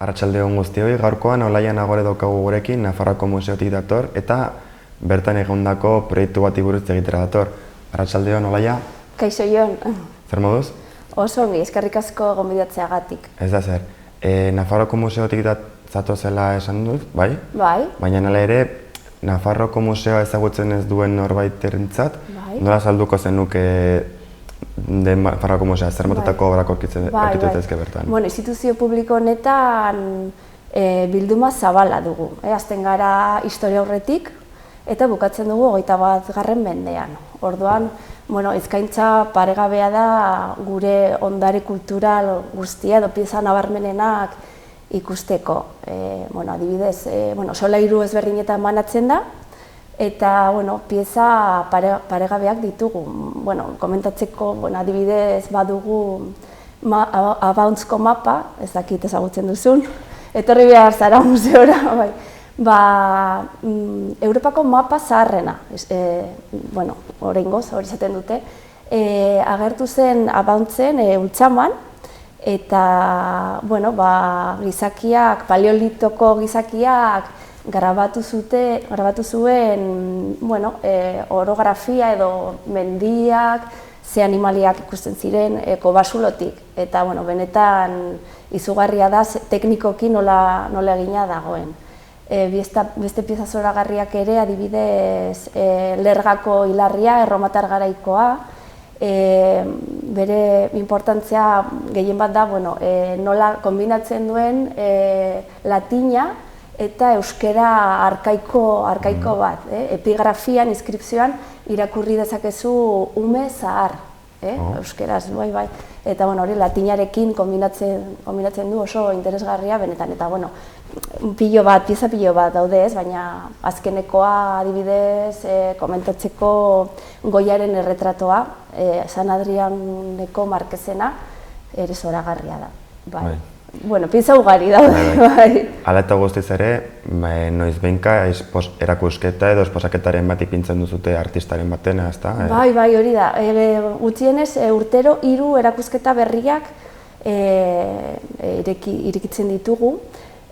Arratsalde on guztioi, gaurkoan Olaia Nagore daukagu gurekin, Nafarroako Museotik dator, eta bertan egondako proiektu bati buruz egitera dator. Arratsalde on, Olaia? Kaixo Jon. Zer moduz? Oso ongi, eskerrik asko gonbidatzeagatik. Ez da zer. Nafarroako Museotik zatozela esan dut, bai? Bai. Baina hala ere, Nafarroako Museoa ezagutzen ez duen norbaiterentzat, nola salduko zenuke Nafarroako Museoa, zer motatako obrak aurkitu daitezke bertan? Bueno, instituzio publiko honetan bilduma zabala dugu. Hasten gara historia aurretik eta bukatzen dugu 21. mendean. Orduan, eskaintza paregabea da gure ondare kultural guztia edo pieza nabarmenenak ikusteko. Adibidez, solairu ezberdinetan banatzen da, eta pieza paregabeak ditugu. Komentatzeko, adibidez, badugu Abauntzko mapa, ez dakit ezagutzen duzun, etorri behar zara museora, Europako mapa zaharrena, oraingoz, hori izaten dute, agertu zen Abauntzen Ultzaman, eta gizakiak, paleolitoko gizakiak grabatu zuen orografia edo mendiak, ze animaliak ikusten ziren kobasulotik, eta benetan izugarria da teknikoki nola egina dagoen. Beste pieza zoragarriak ere, adibidez, Lergako hilarria, erromatar garaikoa, bere importantzia gehien bat da nola kombinatzen duen latina eta euskera arkaiko bat. Epigrafian, inskripzioan, irakurri dezakezu ume zahar, euskeraz, bai. Eta hori latinarekin kombinatzen du oso interesgarria benetan, eta pieza pilo bat daude ez, baina azkenekoa adibidez komentatzeko Goiaren erretratoa, San Adrianeko markezena, ere zoragarria da. Pieza ugari daude. Hala eta guztiz ere, noizbehinka erakusketa edo esposaketaren bat ipintzen duzute artistaren batena, ezta? Bai, hori da. Gutxienez urtero 3 erakusketa berriak irekitzen ditugu.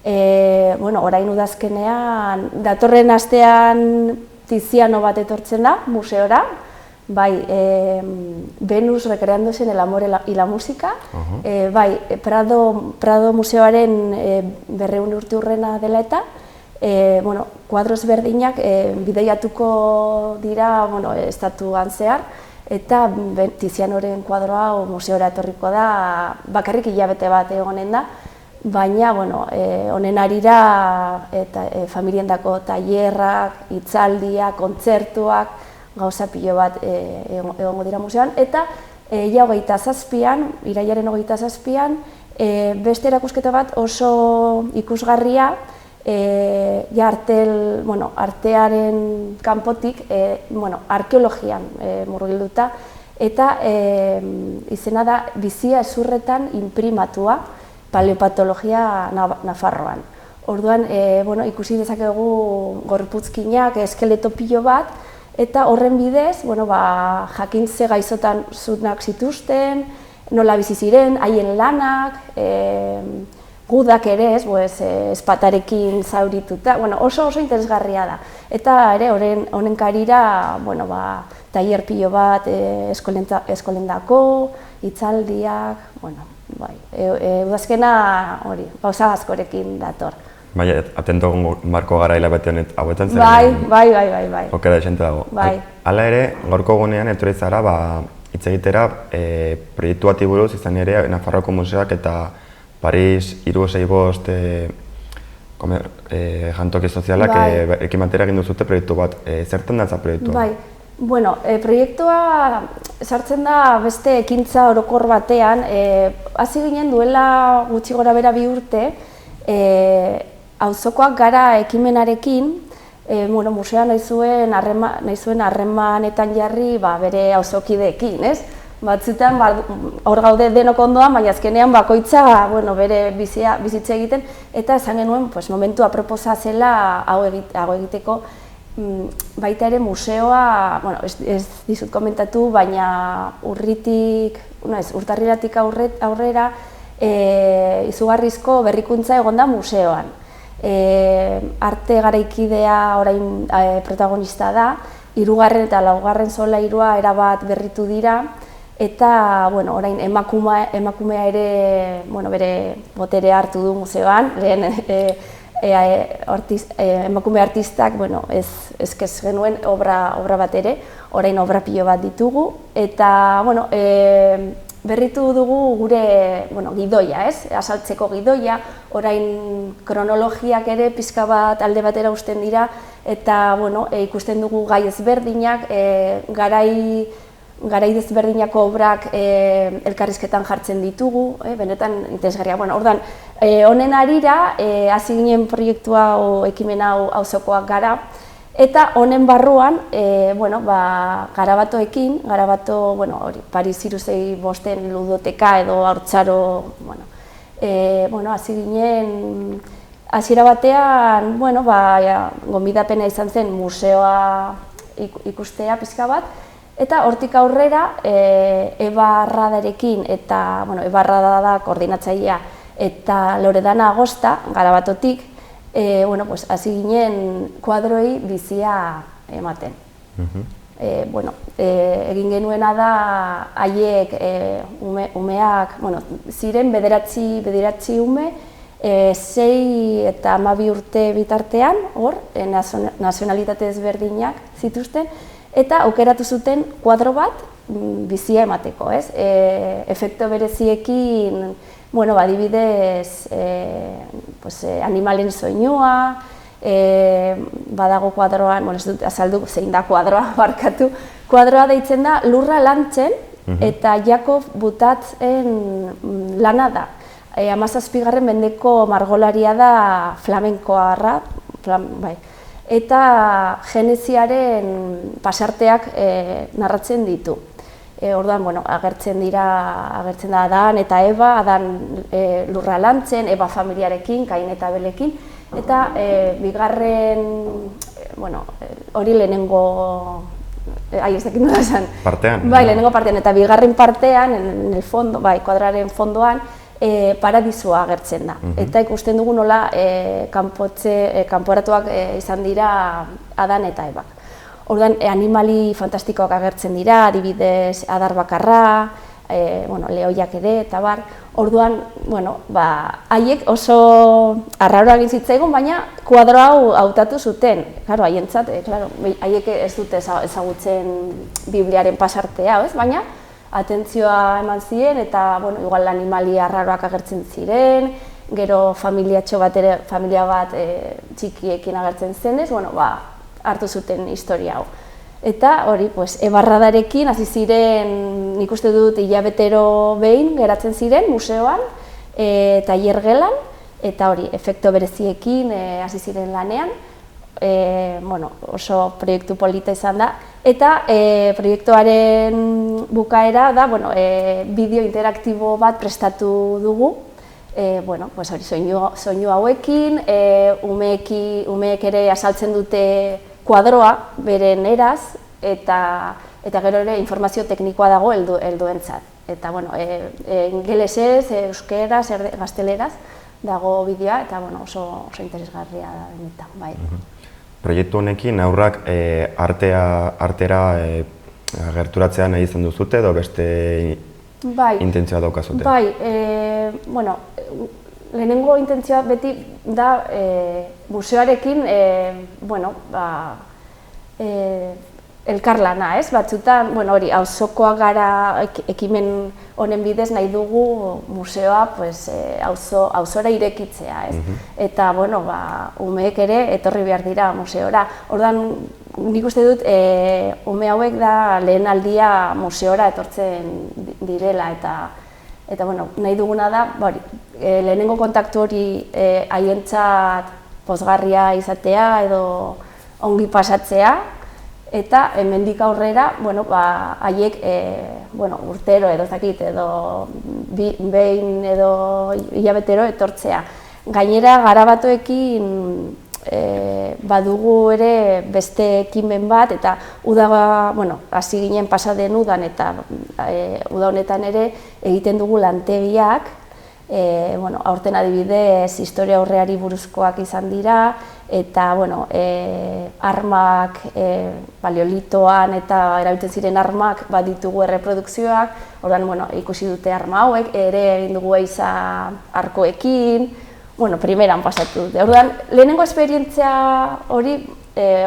Orain udazkenean, datorren astean Tiziano bat etortzen da, museora, Venus recreándose en el amor y la música, Prado museoaren 200 urte urrena dela eta, kuadros berdinak bideiatuko dira estatuan zehar, eta Tizianoren kuadroa museora etorriko da, bakarrik hilabete bat egonen da, baina honen harira familiendako tailerrak, hitzaldiak, kontzertuak, gauza pilo bat egongo dira museoan, eta irailaren 27an, beste erakusketa bat oso ikusgarria, artearen kanpotik, arkeologian murgilduta, eta izena da Bizia ezurretan inprimatua, paleopatologia Nafarroan. Orduan, ikusi dezakegu gorputzkinak, eskeleto pilo bat, eta horren bidez, jakin ze gaixotasunak zituzten, nola bizi ziren, haien lanak, gudak ere, ezpatarekin zaurituta, oso interesgarria da. Eta ere, honen karira, tailer pilo bat eskolendako, hitzaldiak, udazkena hori, gauza askorekin dator. Bai, atento marko gara hilabetean hauetan zer? Bai. Okera desente dago. Hala ere, gaurko egunean etorri zara hitz egitera proiektu bati buruz izan ere Nafarroako Museoak eta Paris 365 jantoki sozialak ekin batera egin duzute proiektu bat. Zertan datza proiektua? Proiektua sartzen da beste ekintza orokor batean, hasi ginen duela gutxi gora bera 2 urte, auzokoak gara ekimenarekin, museoa nahi zuen harremanetan jarri bere auzokideekin, ez? Batzutan hor gaude denok ondoan, baina azkenean bakoitza bere bizitza egiten, eta esan genuen momentu aproposa zela hau egiteko. Baita ere museoa, ez dizut komentatu, baina urtarrilatik aurrera izugarrizko berrikuntza egon da museoan. Arte garaikidea orain protagonista da, 3. eta 4. solairua erabat berritu dira, eta orain emakumea ere bere boterea hartu du museoan, lehen emakume artistak ez genuen obra bat ere, orain obra pilo bat ditugu, eta berritu dugu gure gidoia, azaltzeko gidoia, orain kronologiak ere pixka bat alde batera uzten dira, eta ikusten dugu gai ezberdinak, garai desberdinako obrak elkarrizketan jartzen ditugu, benetan interesgarria. Orduan, honen harira, hasi ginen proiektua ekimen hau auzokoak gara, eta honen barruan, garabatoekin, Garabato, Paris 665 ludoteka edo haurtzaro, hasi ginen, hasiera batean, gonbidapena izan zen museoa ikustea pixka bat, eta hortik aurrera, Eba Arradarekin, eta Eba Arrada da koordinatzailea, eta Loredana Agosta, Garabatotik, hasi ginen kuadroi bizia ematen. Egin genuena da, haiek umeak, ziren bederatzi ume, 6 eta 12 urte bitartean, hor, nazionalitate ezberdinak zituzten, eta aukeratu zuten kuadro bat bizia emateko, efekto bereziekin, adibidez, animalen soinua, badago kuadroan, ez dut azaldu zein da kuadroa, barkatu, kuadroa deitzen da lurra lantzen eta Jakob Butatzen lana da. 17. mendeko margolaria da flamenkoarra, eta Genesiaren pasarteak narratzen ditu. Orduan, agertzen da Adan eta Eba, Adan lurra lantzen, Eba familiarekin, Kain eta Abelekin, eta bigarren, hori lehenengo, ez dakit nola esan. Partean? Bai, lehenengo partean, eta bigarren partean, en el fondo, kuadraren fondoan, paradisua agertzen da. Eta ikusten dugu nola kanporatuak izan dira Adan eta Ebak. Orduan, animali fantastikoak agertzen dira, adibidez adar bakarra, lehoiak ere, eta bar. Orduan, haiek oso arraroa egin zitzaigun, baina kuadro hau hautatu zuten. Claro, haientzat, haiek ez dute ezagutzen Bibliaren pasartea, baina atentzioa eman ziren, eta igual animali arraroak agertzen ziren, gero familia bat txikiekin agertzen zenez, hartu zuten historia hau. Eta hori, Eba Arradarekin hasi ziren, nik uste dut hilabetero behin geratzen ziren museoan, tailergelan, eta hori, efekto bereziekin hasi ziren lanean, oso proiektu polita izan da, eta proiektuaren bukaera da, bideo interaktibo bat prestatu dugu, soinu hauekin, umeek ere azaltzen dute kuadroa beren eraz, eta gero ere informazio teknikoa dago helduentzat. Eta, ingelesez, euskeraz, gazteleraz dago bideoa, eta oso interesgarria da benetan, bai. Proiektu honekin aurrak artera gerturatzea nahi izan duzute edo beste intentzioa daukazute? Bai, lehenengo intentzioa beti da museoarekin elkarlana, batzutan, auzokoak gara ekimen honen bidez nahi dugu museoa auzora irekitzea, eta umeek ere etorri behar dira museora. Orduan, nik uste dut ume hauek da lehen aldia museora etortzen direla, eta nahi duguna da, lehenengo kontaktu hori haientzat pozgarria izatea edo ongi pasatzea, eta hemendik aurrera, haiek urtero edo zakit, edo behin edo hilabetero etortzea. Gainera, Garabatoekin badugu ere beste ekimen bat, eta hasi ginen pasa den udan, eta uda honetan ere egiten dugu lantegiak, bueno, aurten adibidez historia aurreari buruzkoak izan dira, eta bueno, armak, paleolitoan eta erabiltzen ziren armak baditugu erreprodukzioak, orduan bueno, ikusi dute arma hauek, ere egin dugu eiza arkoekin, bueno, primeran pasatu dute. Orduan, lehenengo esperientzia hori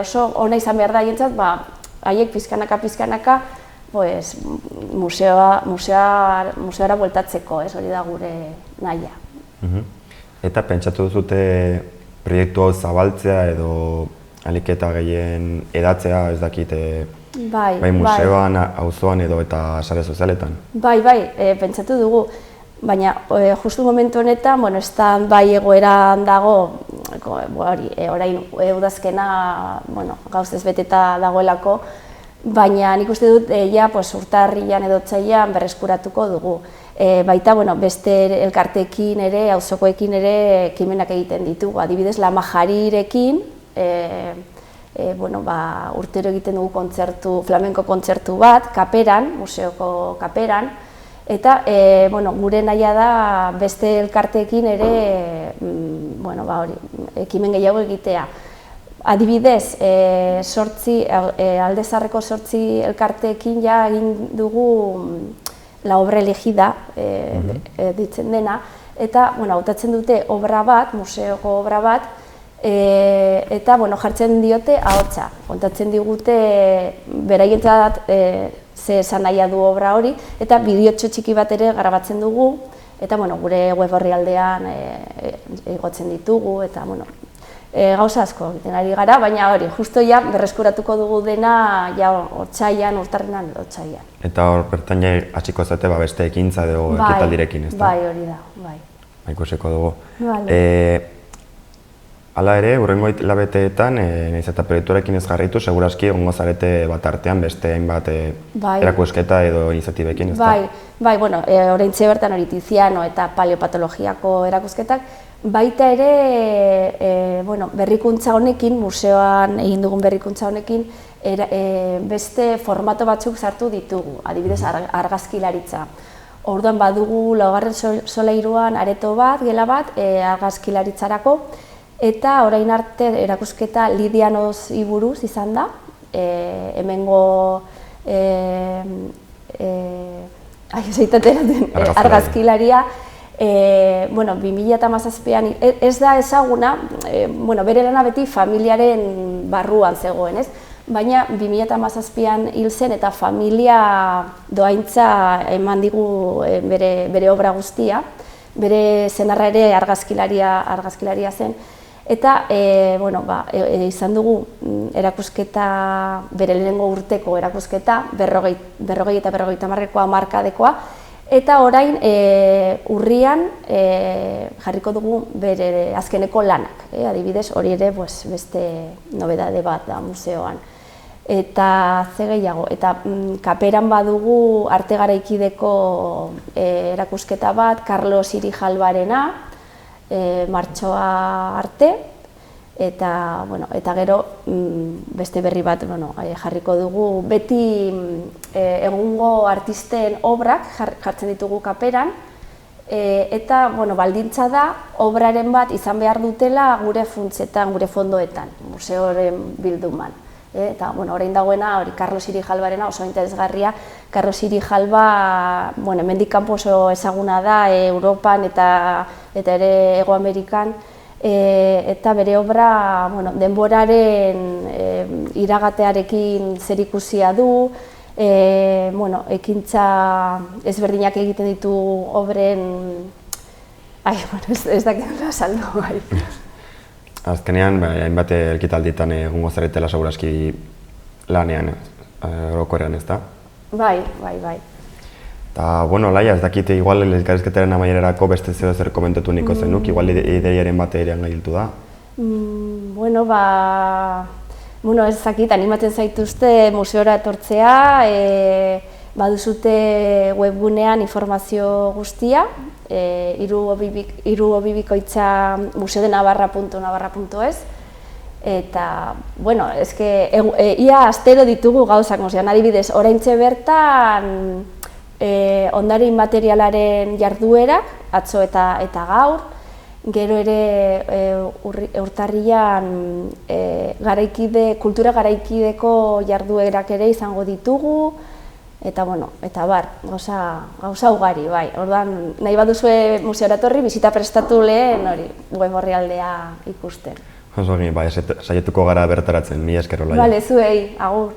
oso ona izan behar da jentzat, haiek pizkanaka, pues, museoara bueltatzeko, hori da gure nahia. Eta pentsatu duzute proiektu hau zabaltzea edo aliketa gehien edatzea, ez dakite, bai museoan, auzoan edo eta sare sozialetan? Bai, pentsatu dugu, baina justu momentu honetan, bueno, estan bai egoeran dago, orain udazkena, bueno, gauz ez beteta dagoelako, baina nik uste dut, urtarrian edo otsailean berreskuratuko dugu. Baita, bueno, beste elkarteekin ere, auzokoekin ere ekimenak egiten ditugu. Adibidez, Lamajarirekin, urtero egiten dugu flamenko kontzertu bat, Kaperan, museoko Kaperan, eta gure nahia da beste elkarteekin ere ekimen gehiago egitea. Adibidez, Alde Zaharreko 8 elkarteekin ja egin dugu la obra elegida ditzen dena, eta hautatzen dute obra bat, museoko obra bat, eta jartzen diote ahotsa. Kontatzen digute beraientzat ze esan nahia du obra hori, eta bideotxo txiki bat ere grabatzen dugu, eta gure web orrialdean igotzen ditugu, eta gauza asko egiten ari gara, baina hori, justo ja berreskuratuko dugu dena ja otsailean, urtarrian edo otsailean. Eta hor bertan ja hasiko zate beste ekintza edo ekitaldirekin, ezta? Bai, hori da, bai. Ikusiko dugu. Hala ere, hurrengo hilabeteetan, nahiz eta proiektuarekin ez jarraitu, segurazki egongo zarete bat artean beste hainbat erakusketa edo iniziatibekin, ezta? Bai, oraintxe bertan hori Tiziano eta paleopatologiako erakusketak, baita ere berrikuntza honekin, museoan egin dugun berrikuntza honekin, beste formato batzuk sartu ditugu, adibidez argazkilaritza. Orduan badugu laugarren solairuan areto bat, gela bat, argazkilaritzarako, eta orain arte erakusketa Lidianozi buruz izan da, hemengo argazkilaria, 2017an ez da ezaguna, bere lana beti familiaren barruan zegoen, ez? Baina 2017an hil zen eta familia doaintza eman digu bere obra guztia, bere senarra ere argazkilaria zen, eta izan dugu erakusketa, bere lehenengo urteko erakusketa, 40 eta 50 hamarkadekoa, eta orain urrian jarriko dugu bere azkeneko lanak. Adibidez, hori ere beste nobedade bat da museoan. Eta ze gehiago, eta Kaperan badugu arte garaikideko erakusketa bat, Carlos Irijalbarena, martxoa arte, eta gero beste berri bat jarriko dugu. Beti egungo artisten obrak jartzen ditugu Kaperan, eta baldintza da obraren bat izan behar dutela gure funtsetan, gure fondoetan, museoren bilduman. Eta orain dagoena hori Carlos Irijalbarena oso interesgarria. Carlos Irijalba hemendik kanpo oso ezaguna da Europan eta ere Hego Amerikan, eta bere obra denboraren iragatearekin zerikusia du, ekintza ezberdinak egiten ditu obren, ez dakit nola saldu, bai. Azkenean, hainbat elkitalditan egongo zaretela segurazki lanean, orokorrean, ezta? Bai. Eta, Laia, ez dakit, igual elkarrizketaren amaierarako beste zer komentatu niko zenuk, igual ideiaren batean gailtu da? Ez dakit, animatzen zaituzte museora etortzea, baduzute webgunean informazio guztia, irubibikoitza museodenavarra.navarra.es, eta, ia astero ditugu gauzak, adibidez, oraintxe bertan ondare inmaterialaren jarduerak, atzo eta gaur, gero ere urtarrian kultura garaikideko jarduerak ere izango ditugu, eta gauza ugari, bai. Orduan, nahi baduzue museora etorri, bisita prestatu lehen web orrialdea ikusten. Oso egin, bai, saietuko gara bertaratzen, mila esker olaia. Bale, zuei, agur.